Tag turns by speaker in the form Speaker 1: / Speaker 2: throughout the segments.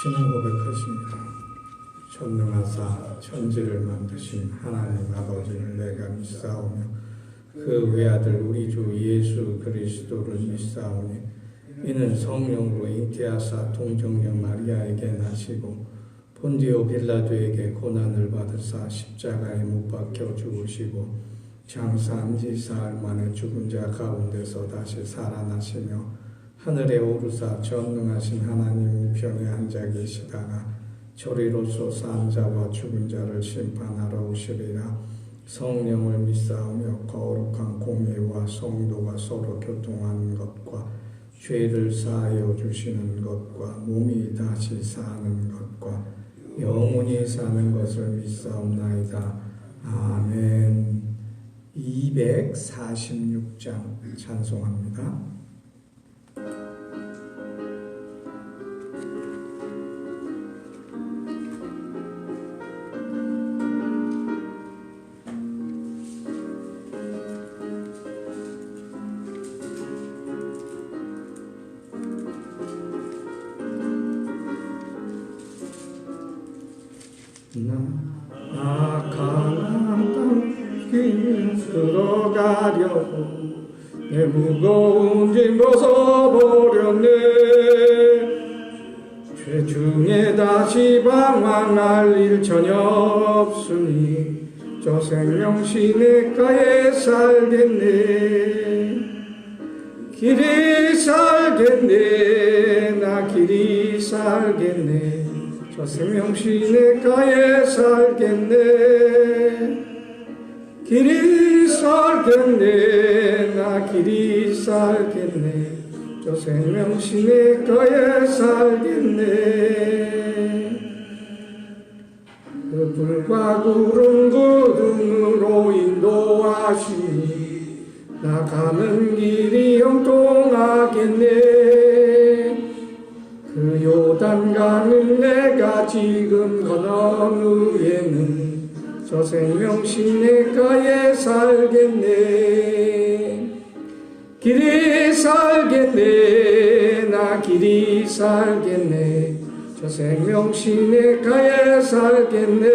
Speaker 1: 신앙 고백하십니다. 전능하사 천지를 만드신 하나님 아버지를 내가 믿사오며 그 외아들 우리 주 예수 그리스도를 믿사오니 이는 성령으로 잉태하사 동정녀 마리아에게 나시고 본디오 빌라도에게 고난을 받으사 십자가에 못 박혀 죽으시고 장사한 지 사흘 만에 죽은 자 가운데서 다시 살아나시며 하늘에 오르사 전능하신 하나님 우편에 앉아 계시다가 저리로서 산 자와 죽은 자를 심판하러 오시리라. 성령을 믿사오며 거룩한 공예와 성도가 서로 교통하는 것과 죄를 사하여 주시는 것과 몸이 다시 사는 것과 영원히 사는 것을 믿사옵나이다. 아멘. 246장 찬송합니다. 나 가나안 땅 들어가려고 내 무거운 짐 벗어버렸네. 죄 중에 다시 방황할 일 전혀 없으니 저 생명 시냇가에 살겠네. 길이 살겠네. 나 길이 살겠네. 저 생명 시냇가에 살겠네. 길이 살겠네. 나 길이 살겠네. 저 생명 시냇가에 살겠네. 그 불과 구름 구름으로 인도하시니 나 가는 길이 형통하겠네. 그 요단강은 내가 지금 건넌 후에는 저 생명 시냇가에 살겠네. 길이 살겠네. 나 길이 살겠네. 저 생명 시냇가에 살겠네.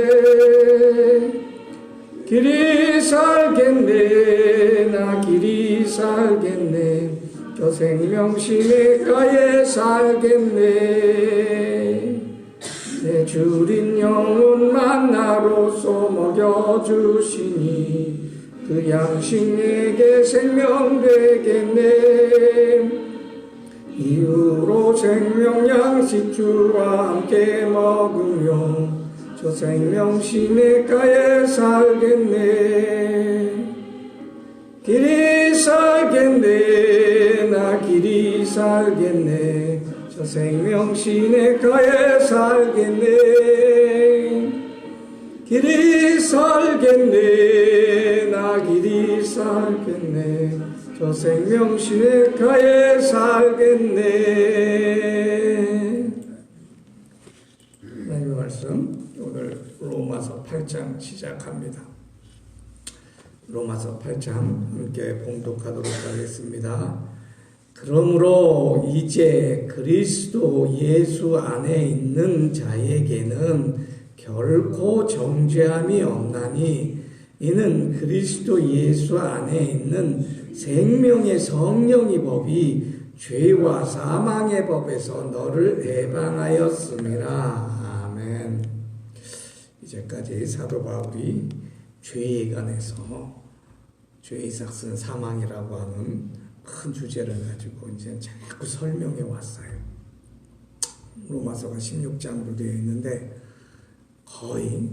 Speaker 1: 길이 살겠네. 나 길이 살겠네. 저 생명 시냇가에 살겠네. 내 주린 영혼 만나로서 먹여주시니 그 양식 내게 생명 되겠네. 이후로 생명 양식 주와 함께 먹으며 저 생명 시냇가에 살겠네. 길이 살겠네. 나 길이 살겠네. 저 생명 시냇가에 살겠네. 길이 살겠네. 나 길이 살겠네. 저 생명 시냇가에 살겠네. 하나님의 말씀 오늘 로마서 8장 시작합니다. 로마서 8장 함께 봉독하도록 하겠습니다. 그러므로 이제 그리스도 예수 안에 있는 자에게는 결코 정죄함이 없나니 이는 그리스도 예수 안에 있는 생명의 성령의 법이 죄와 사망의 법에서 너를 해방하였음이라. 아멘. 이제까지 사도 바울이 죄에 관해서 죄의 삭은 사망이라고 하는 큰 주제를 가지고 이제 자꾸 설명해 왔어요. 로마서가 16장으로 되어 있는데 거의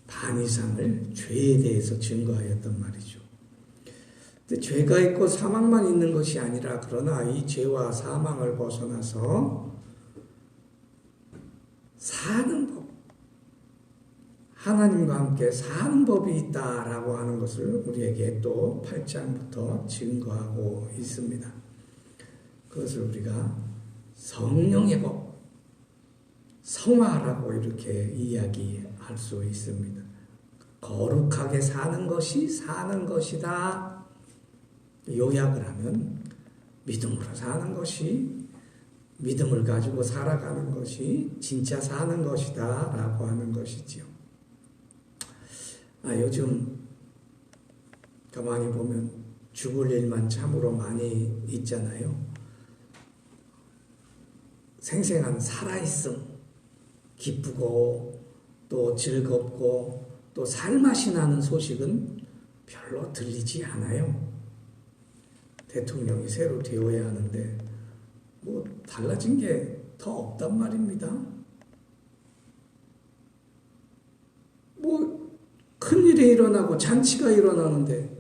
Speaker 1: 반 이상을 죄에 대해서 증거하였단 말이죠. 근데 죄가 있고 사망만 있는 것이 아니라 그러나 이 죄와 사망을 벗어나서 사는 법, 하나님과 함께 사는 법이 있다라고 하는 것을 우리에게 또 8장부터 증거하고 있습니다. 그것을 우리가 성령의 법, 성화라고 이렇게 이야기할 수 있습니다. 거룩하게 사는 것이 사는 것이다. 요약을 하면 믿음으로 사는 것이 믿음을 가지고 살아가는 것이 진짜 사는 것이다 라고 하는 것이지요. 요즘 가만히 보면 죽을 일만 참으로 많이 있잖아요. 생생한 살아있음, 기쁘고 또 즐겁고 또 살맛이 나는 소식은 별로 들리지 않아요. 대통령이 새로 되어야 하는데 뭐 달라진 게 더 없단 말입니다. 뭐 큰일이 일어나고 잔치가 일어나는데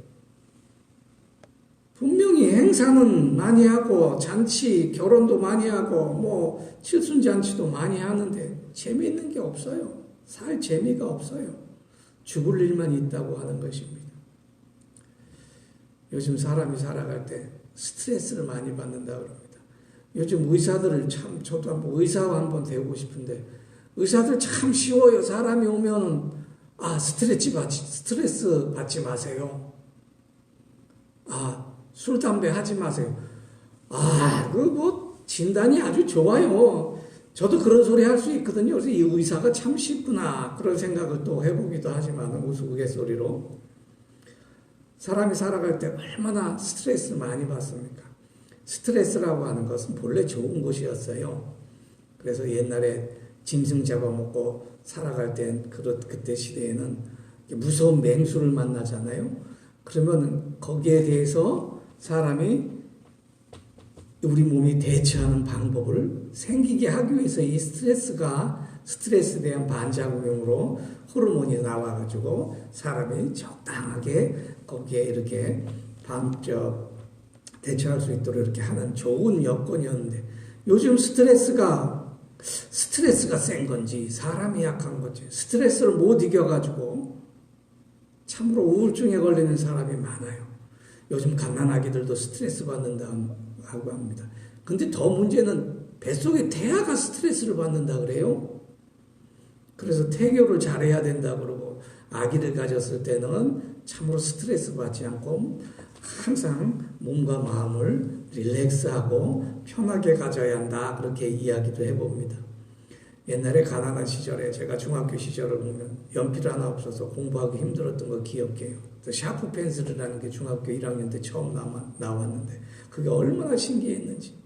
Speaker 1: 분명히 행사는 많이 하고 잔치, 결혼도 많이 하고 뭐 칠순잔치도 많이 하는데 재미있는 게 없어요. 살 재미가 없어요. 죽을 일만 있다고 하는 것입니다. 요즘 사람이 살아갈 때 스트레스를 많이 받는다 그럽니다. 요즘 의사들을 참, 저도 한번 의사 한번 되고 싶은데 의사들 참 쉬워요. 사람이 오면은 스트레스 받지 마세요. 술, 담배 하지 마세요. 진단이 아주 좋아요. 저도 그런 소리 할 수 있거든요. 그래서 이 의사가 참 쉽구나. 그런 생각을 또 해보기도 하지만 우스갯소리로. 사람이 살아갈 때 얼마나 스트레스를 많이 받습니까? 스트레스라고 하는 것은 본래 좋은 것이었어요. 그래서 옛날에 짐승 잡아먹고 살아갈 땐 그때 시대에는 무서운 맹수를 만나잖아요. 그러면 거기에 대해서 사람이 우리 몸이 대처하는 방법을 생기게 하기 위해서 이 스트레스에 대한 반작용으로 호르몬이 나와가지고 사람이 적당하게 거기에 이렇게 대처할 수 있도록 이렇게 하는 좋은 여건이었는데 요즘 스트레스가 센 건지 사람이 약한 건지 스트레스를 못 이겨가지고 참으로 우울증에 걸리는 사람이 많아요. 요즘 갓난아기들도 스트레스 받는다고 합니다. 근데 더 문제는 뱃속에 태아가 스트레스를 받는다 그래요. 그래서 태교를 잘해야 된다 그러고 아기를 가졌을 때는 참으로 스트레스 받지 않고 항상 몸과 마음을 릴렉스하고 편하게 가져야 한다 그렇게 이야기도 해봅니다. 옛날에 가난한 시절에 제가 중학교 시절을 보면 연필 하나 없어서 공부하기 힘들었던 거 기억해요. 샤프 펜슬이라는 게 중학교 1학년 때 처음 나왔는데 그게 얼마나 신기했는지.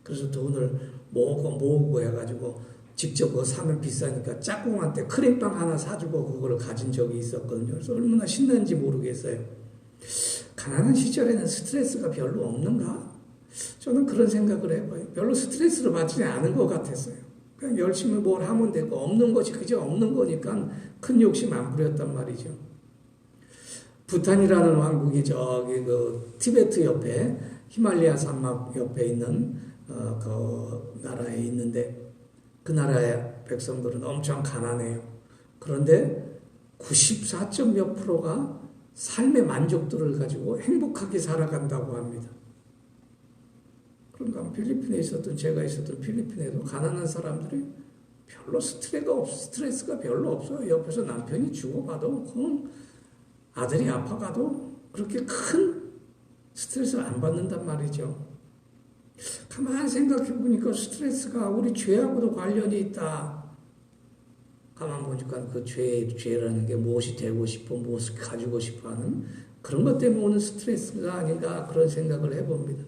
Speaker 1: 그래서 돈을 모으고 해가지고 직접 그거 사면 비싸니까 짝꿍한테 크림빵 하나 사주고 그걸 가진 적이 있었거든요. 그래서 얼마나 신난지 모르겠어요. 가난한 시절에는 스트레스가 별로 없는가? 저는 그런 생각을 해봐요. 별로 스트레스를 받지 않은 것 같았어요. 그냥 열심히 뭘 하면 되고 없는 것이 그저 없는 거니까 큰 욕심 안 부렸단 말이죠. 부탄이라는 왕국이 저기 그 티베트 옆에 히말라야 산막 옆에 있는 그 나라에 있는데 그 나라의 백성들은 엄청 가난해요. 그런데 94몇 %가 삶의 만족도를 가지고 행복하게 살아간다고 합니다. 그러니까 제가 있었던 필리핀에도 가난한 사람들이 별로 스트레스가 별로 없어요. 옆에서 남편이 죽어가도 아들이 아파가도 그렇게 큰 스트레스를 안 받는단 말이죠. 가만히 생각해 보니까 스트레스가 우리 죄하고도 관련이 있다. 가만 보니까 그 죄라는 게 무엇이 되고 싶어, 무엇을 가지고 싶어 하는 그런 것 때문에 오는 스트레스가 아닌가 그런 생각을 해봅니다.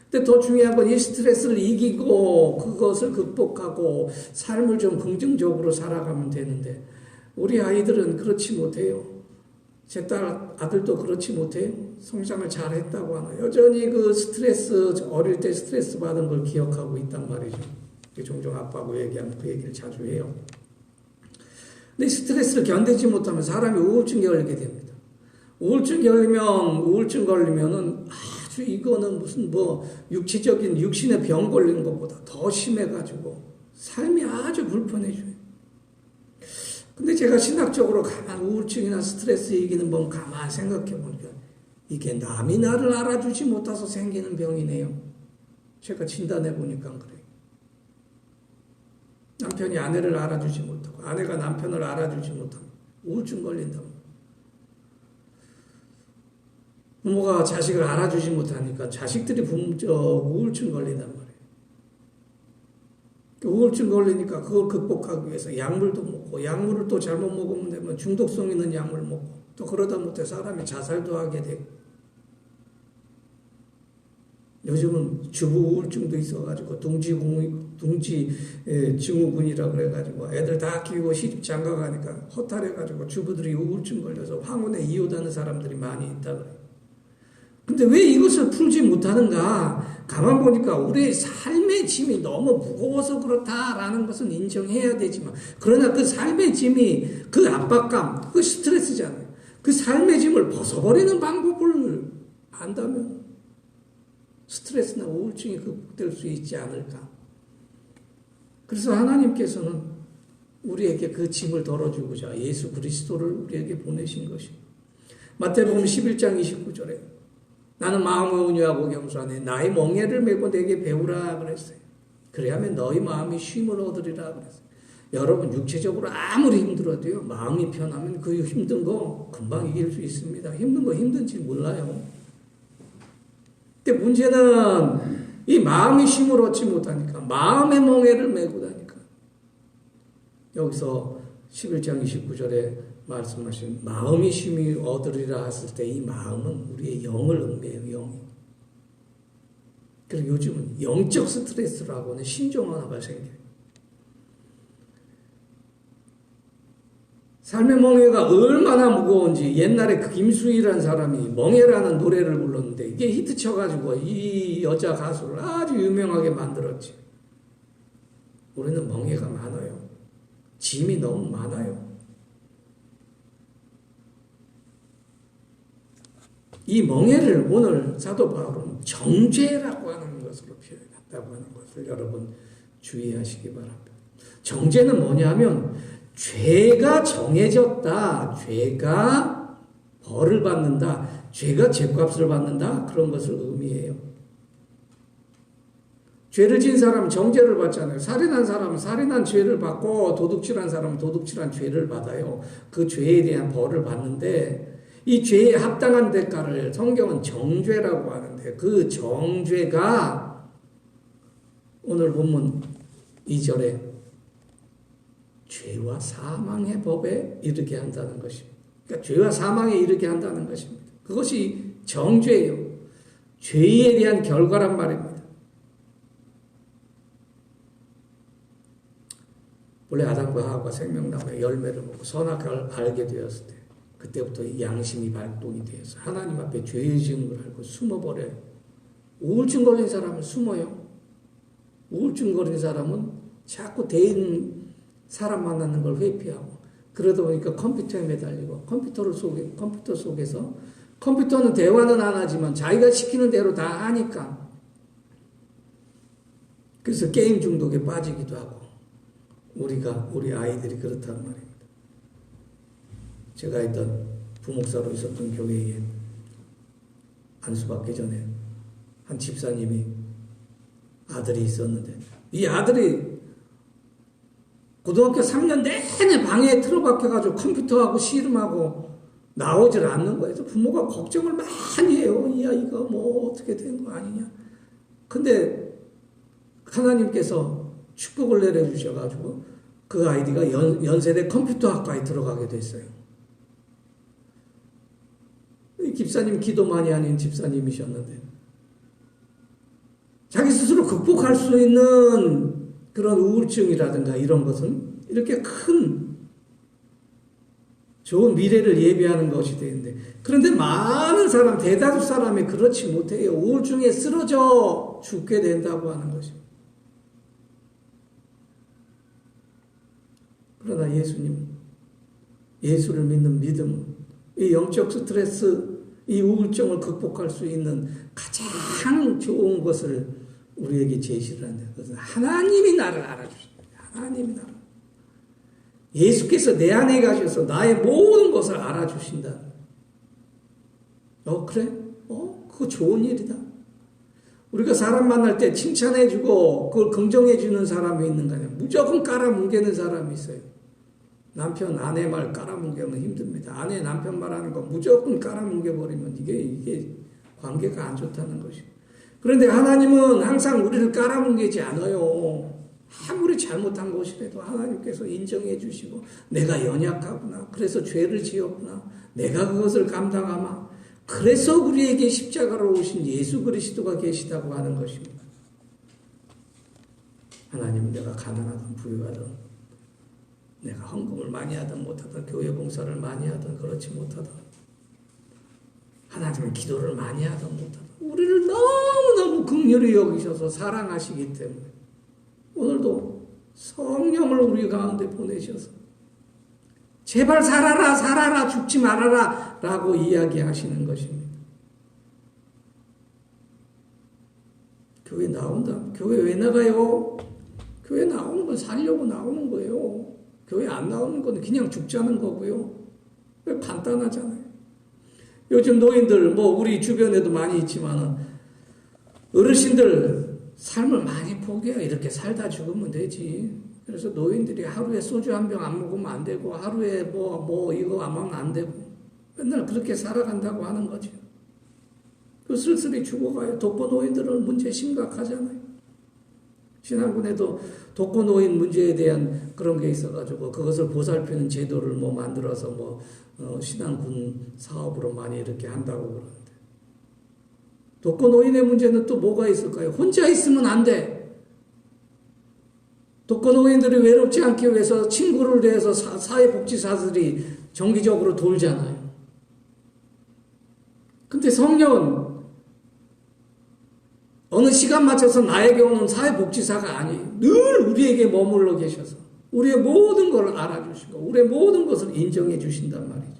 Speaker 1: 근데 더 중요한 건 이 스트레스를 이기고 그것을 극복하고 삶을 좀 긍정적으로 살아가면 되는데 우리 아이들은 그렇지 못해요. 제 아들도 그렇지 못해요. 성장을 잘했다고 하나 여전히 어릴 때 스트레스 받은 걸 기억하고 있단 말이죠. 종종 아빠하고 얘기하면 그 얘기를 자주 해요. 근데 스트레스를 견디지 못하면 사람이 우울증에 걸리게 됩니다. 우울증 걸리면은 아주 이거는 무슨 육체적인 육신의 병 걸리는 것보다 더 심해가지고 삶이 아주 불편해져요. 근데 제가 신학적으로 우울증이나 스트레스 이기는 법 가만 생각해 보니까 이게 남이 나를 알아주지 못해서 생기는 병이네요. 제가 진단해 보니까 그래요. 남편이 아내를 알아주지 못하고 아내가 남편을 알아주지 못하고 우울증 걸린다고. 부모가 자식을 알아주지 못하니까 자식들이 우울증 걸린단 말이에요. 우울증 걸리니까 그걸 극복하기 위해서 약물도 먹고, 약물을 또 잘못 먹으면 되면 중독성 있는 약물 먹고, 또 그러다 못해 사람이 자살도 하게 되고. 요즘은 주부 우울증도 있어가지고 둥지 증후군이라 그래가지고 애들 다 키우고 시집 장가 가니까 허탈해가지고 주부들이 우울증 걸려서 황혼에 이혼하는 사람들이 많이 있다 그래요. 근데 왜 이것을 풀지 못하는가? 가만 보니까 우리의 삶의 짐이 너무 무거워서 그렇다라는 것은 인정해야 되지만, 그러나 그 삶의 짐이, 그 압박감, 그 스트레스잖아요. 그 삶의 짐을 벗어버리는 방법을 안다면 스트레스나 우울증이 극복될 수 있지 않을까. 그래서 하나님께서는 우리에게 그 짐을 덜어주고자 예수 그리스도를 우리에게 보내신 것입니다. 마태복음 11장 29절에 나는 마음을 온유하고 겸손하네 나의 멍에를 메고 내게 배우라 그랬어요. 그래야면 너희 마음이 쉼을 얻으리라 그랬어요. 여러분 육체적으로 아무리 힘들어도요, 마음이 편하면 그 힘든 거 금방 이길 수 있습니다. 힘든 거 힘든지 몰라요. 근데 문제는 이 마음이 쉼을 얻지 못하니까, 마음의 멍에를 메고 다니까. 여기서 11장 29절에 말씀하신 마음이 쉼이 얻으리라 했을 때 이 마음은 우리의 영을 의미해요. 영이. 그리고 요즘은 영적 스트레스라고 하는 신종 하나가 생겨요. 삶의 멍에가 얼마나 무거운지 옛날에 그 김수희라는 사람이 멍에라는 노래를 불렀는데 이게 히트쳐가지고 이 여자 가수를 아주 유명하게 만들었지. 우리는 멍에가 많아요. 짐이 너무 많아요. 이 멍에를 오늘 사도 바울은 정죄라고 하는 것으로 표현했다고 하는 것을 여러분 주의하시기 바랍니다. 정죄는 뭐냐면 죄가 정해졌다. 죄가 벌을 받는다. 죄가 죗값을 받는다. 그런 것을 의미해요. 죄를 지은 사람은 정죄를 받잖아요. 살인한 사람은 살인한 죄를 받고 도둑질한 사람은 도둑질한 죄를 받아요. 그 죄에 대한 벌을 받는데 이 죄에 합당한 대가를 성경은 정죄라고 하는데 그 정죄가 오늘 본문 2절에 죄와 사망의 법에 이르게 한다는 것입니다. 그러니까 죄와 사망에 이르게 한다는 것입니다. 그것이 정죄예요. 죄에 대한 결과란 말입니다. 원래 아담과 하와가 생명나무의 열매를 먹고 선악을 알게 되었을 때 그때부터 양심이 발동이 되어서 하나님 앞에 죄의 지은 걸 알고 숨어버려요. 우울증 걸린 사람은 숨어요. 우울증 걸린 사람은 자꾸 대인 사람 만나는 걸 회피하고 그러다 보니까 컴퓨터에 매달리고 컴퓨터 속에서 컴퓨터는 대화는 안 하지만 자기가 시키는 대로 다 하니까 그래서 게임 중독에 빠지기도 하고 우리 아이들이 그렇단 말입니다. 제가 있던 부목사로 있었던 교회에 안수받기 전에 한 집사님이 아들이 있었는데 이 아들이 고등학교 3년 내내 방에 틀어박혀가지고 컴퓨터하고 씨름하고 나오질 않는 거예요. 그래서 부모가 걱정을 많이 해요. 이 아이가 뭐 어떻게 된 거 아니냐. 근데 하나님께서 축복을 내려주셔가지고 그 아이디가 연세대 컴퓨터학과에 들어가게 됐어요. 이 집사님 기도 많이 하는 집사님이셨는데 자기 스스로 극복할 수 있는 그런 우울증이라든가 이런 것은 이렇게 큰 좋은 미래를 예비하는 것이 되는데 그런데 많은 사람, 대다수 사람이 그렇지 못해요. 우울증에 쓰러져 죽게 된다고 하는 것입니다. 그러나 예수님은 예수를 믿는 믿음은 이 영적 스트레스, 이 우울증을 극복할 수 있는 가장 좋은 것을 우리에게 제시를 한다. 그것은 하나님이 나를 알아주신다. 하나님이 나를. 예수께서 내 안에 가셔서 나의 모든 것을 알아주신다. 그래? 그거 좋은 일이다. 우리가 사람 만날 때 칭찬해주고 그걸 긍정해주는 사람이 있는가 아니야. 무조건 깔아뭉개는 사람이 있어요. 남편, 아내 말 깔아뭉개면 힘듭니다. 아내, 남편 말하는 거 무조건 깔아뭉개버리면 이게 관계가 안 좋다는 것이에요. 그런데 하나님은 항상 우리를 깔아뭉개지 않아요. 아무리 잘못한 것이라도 하나님께서 인정해 주시고 내가 연약하구나. 그래서 죄를 지었구나. 내가 그것을 감당하마. 그래서 우리에게 십자가로 오신 예수 그리스도가 계시다고 하는 것입니다. 하나님, 내가 가난하든 부유하든, 내가 헌금을 많이 하든 못하든, 교회 봉사를 많이 하든 그렇지 못하든, 하나님은 기도를 많이 하든 못하든 우리를 너무너무 긍휼히 여기셔서 사랑하시기 때문에 오늘도 성령을 우리 가운데 보내셔서 제발 살아라, 살아라, 죽지 말아라 라고 이야기하시는 것입니다. 교회 나온다. 교회 왜 나가요? 교회 나오는 건 살려고 나오는 거예요. 교회 안 나오는 건 그냥 죽자는 거고요. 왜 간단하잖아요. 요즘 노인들 우리 주변에도 많이 있지만 어르신들 삶을 많이 포기해. 이렇게 살다 죽으면 되지. 그래서 노인들이 하루에 소주 한 병 안 먹으면 안 되고 하루에 이거 안 먹으면 안 되고 맨날 그렇게 살아간다고 하는 거죠. 그 슬슬이 죽어가요. 독거노인들은 문제 심각하잖아요. 신안군에도 독거노인 문제에 대한 그런 게 있어가지고 그것을 보살피는 제도를 만들어서 신안군 사업으로 많이 이렇게 한다고 그러는데, 독거노인의 문제는 또 뭐가 있을까요? 혼자 있으면 안 돼. 독거노인들이 외롭지 않기 위해서 친구를 대해서 사회복지사들이 정기적으로 돌잖아요. 근데 성령은 어느 시간 맞춰서 나에게 오는 사회복지사가 아니에요. 늘 우리에게 머물러 계셔서 우리의 모든 걸 알아주시고 우리의 모든 것을 인정해 주신단 말이죠.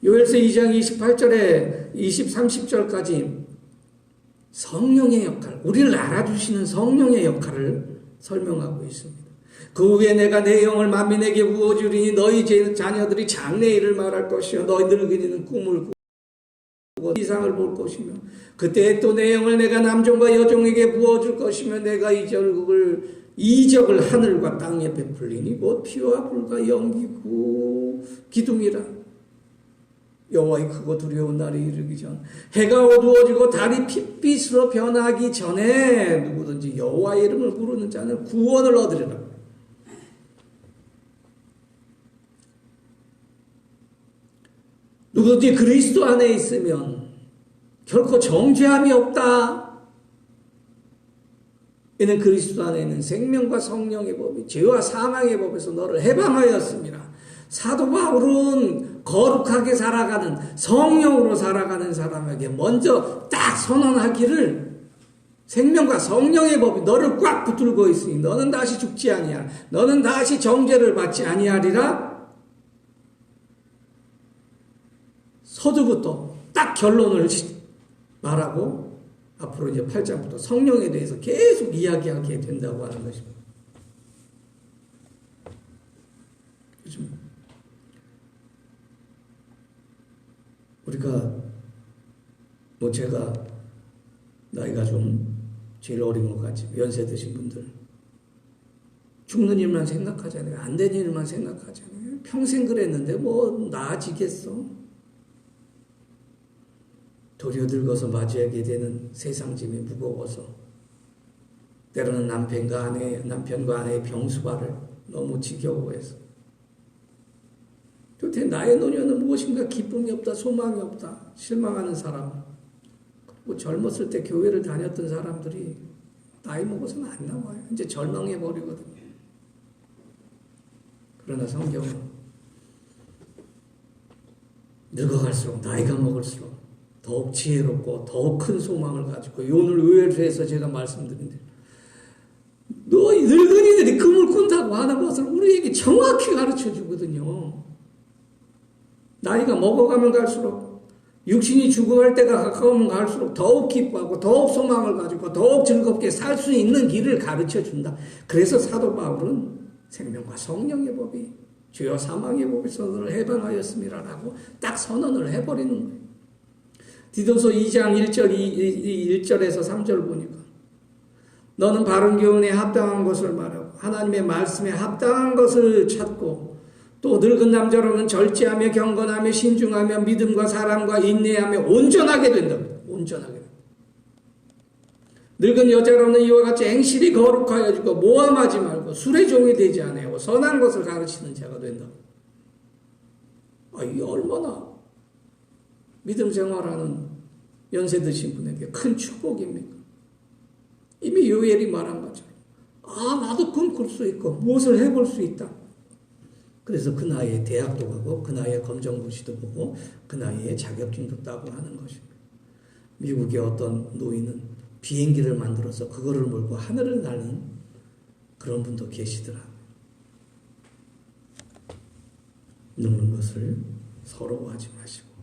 Speaker 1: 요엘서 2장 28절에 30절까지 성령의 역할, 우리를 알아주시는 성령의 역할을 설명하고 있습니다. 그 후에 내가 내 영을 만민에게 부어주리니 너희 자녀들이 장래일을 말할 것이요 너희 늙은이는 꿈을 꾸고 이상을 볼 것이며 그때 또 내 영을 내가 남종과 여종에게 부어줄 것이며 내가 이적을 하늘과 땅에 베풀리니 곧 피와 불과 연기고 기둥이라. 여호와의 크고 두려운 날이 이르기 전 해가 어두워지고 달이 핏빛으로 변하기 전에 누구든지 여호와의 이름을 부르는 자는 구원을 얻으리라. 누구든지 그리스도 안에 있으면 결코 정죄함이 없다. 이는 그리스도 안에 있는 생명과 성령의 법이 죄와 사망의 법에서 너를 해방하였습니다. 사도 바울은 거룩하게 살아가는 성령으로 살아가는 사람에게 먼저 딱 선언하기를 생명과 성령의 법이 너를 꽉 붙들고 있으니 너는 다시 죽지 아니하라. 너는 다시 정죄를 받지 아니하리라. 서두부터 딱 결론을 말하고 앞으로 이제 8장부터 성령에 대해서 계속 이야기하게 된다고 하는 것입니다. 요즘 우리가 제가 나이가 좀 제일 어린 것 같지, 연세 드신 분들 죽는 일만 생각하잖아요. 안 된 일만 생각하잖아요. 평생 그랬는데 나아지겠어? 도리어 늙어서 맞이하게 되는 세상 짐이 무거워서 때로는 남편과 아내의 병수발을 너무 지겨워해서 도대체 나의 노년은 무엇인가 기쁨이 없다, 소망이 없다, 실망하는 사람. 그리고 젊었을 때 교회를 다녔던 사람들이 나이 먹어서는 안 나와요. 이제 절망해버리거든요. 그러나 성경은 늙어갈수록, 나이가 먹을수록 더욱 지혜롭고 더욱 큰 소망을 가지고, 오늘 의회에서 제가 말씀드린 너희 늙은이들이 꿈을 꾼다고 하는 것을 우리에게 정확히 가르쳐 주거든요. 나이가 먹어가면 갈수록, 육신이 죽어갈 때가 가까우면 갈수록 더욱 기뻐하고 더욱 소망을 가지고 더욱 즐겁게 살 수 있는 길을 가르쳐 준다. 그래서 사도 바울은 생명과 성령의 법이 죄와 사망의 법에서 너를 해방하였음이라고 딱 선언을 해버리는 거예요. 디도서 2장 1절에서 3절 보니까 너는 바른 교훈에 합당한 것을 말하고 하나님의 말씀에 합당한 것을 찾고 또 늙은 남자로는 절제하며 경건하며 신중하며 믿음과 사랑과 인내하며 온전하게 된다. 온전하게. 늙은 여자로는 이와 같이 행실이 거룩하여지고 모함하지 말고 술의 종이 되지 아니하고 선한 것을 가르치는 자가 된다. 이게 얼마나 믿음 생활하는 연세 드신 분에게 큰 축복입니까? 이미 요엘이 말한 것처럼 나도 꿈꿀 수 있고 무엇을 해볼 수 있다. 그래서 그 나이에 대학도 가고 그 나이에 검정고시도 보고 그 나이에 자격증도 따고 하는 것입니다. 미국의 어떤 노인은 비행기를 만들어서 그거를 몰고 하늘을 나는 그런 분도 계시더라고요. 늙는 것을 서러워하지 마시고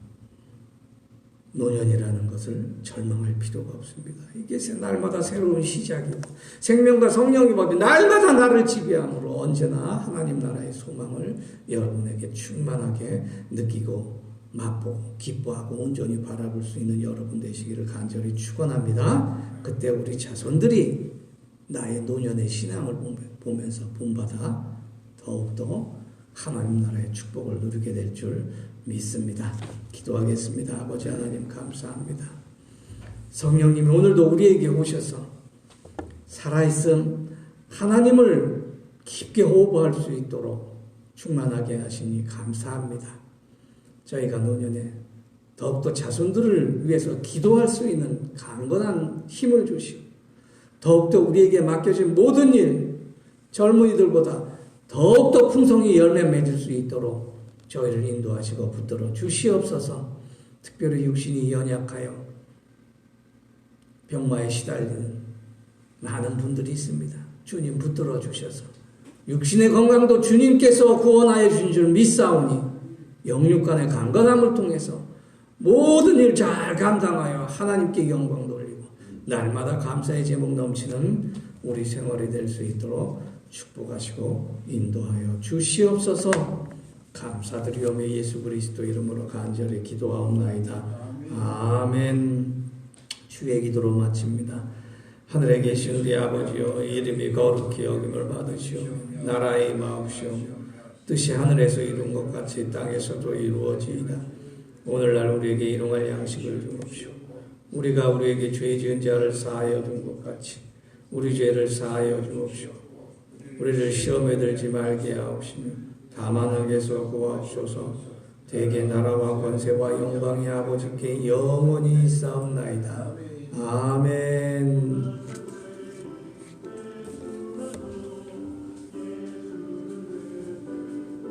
Speaker 1: 노년이라는 것을 절망할 필요가 없습니다. 이게 날마다 새로운 시작이고 생명과 성령의 법이 날마다 나를 지배함으로 언제나 하나님 나라의 소망을 여러분에게 충만하게 느끼고 맛보고 기뻐하고 온전히 바라볼 수 있는 여러분 되시기를 간절히 축원합니다. 그때 우리 자손들이 나의 노년의 신앙을 보면서 본받아 더욱더 하나님 나라의 축복을 누리게 될 줄 믿습니다. 기도하겠습니다. 아버지 하나님 감사합니다. 성령님이 오늘도 우리에게 오셔서 살아있음 하나님을 깊게 호흡할 수 있도록 충만하게 하시니 감사합니다. 저희가 노년에 더욱더 자손들을 위해서 기도할 수 있는 강건한 힘을 주시고 더욱더 우리에게 맡겨진 모든 일 젊은이들보다 더욱더 풍성히 열매 맺을 수 있도록 저희를 인도하시고 붙들어 주시옵소서. 특별히 육신이 연약하여 병마에 시달리는 많은 분들이 있습니다. 주님 붙들어 주셔서 육신의 건강도 주님께서 구원하여 주신 줄 믿사오니 영육간의 강건함을 통해서 모든 일 잘 감당하여 하나님께 영광 돌리고 날마다 감사의 제목 넘치는 우리 생활이 될 수 있도록 축복하시고 인도하여 주시옵소서. 감사드리오며 예수 그리스도 이름으로 간절히 기도하옵나이다. 아멘. 주의 기도로 마칩니다. 하늘에 계신 우리 아버지여 이름이 거룩히 여김을 받으시오며 나라의 임하옵시오며 뜻이 하늘에서 이룬 것 같이 땅에서도 이루어지이다. 오늘날 우리에게 일용할 양식을 주옵시오. 우리가 우리에게 죄 지은 자를 사하여 준 것 같이 우리 죄를 사하여 주옵시오. 우리를 시험에 들지 말게 하옵시며 다만 악에서 구하옵소서. 대개 나라와 권세와 영광이 아버지께 영원히 있사옵나이다. 아멘.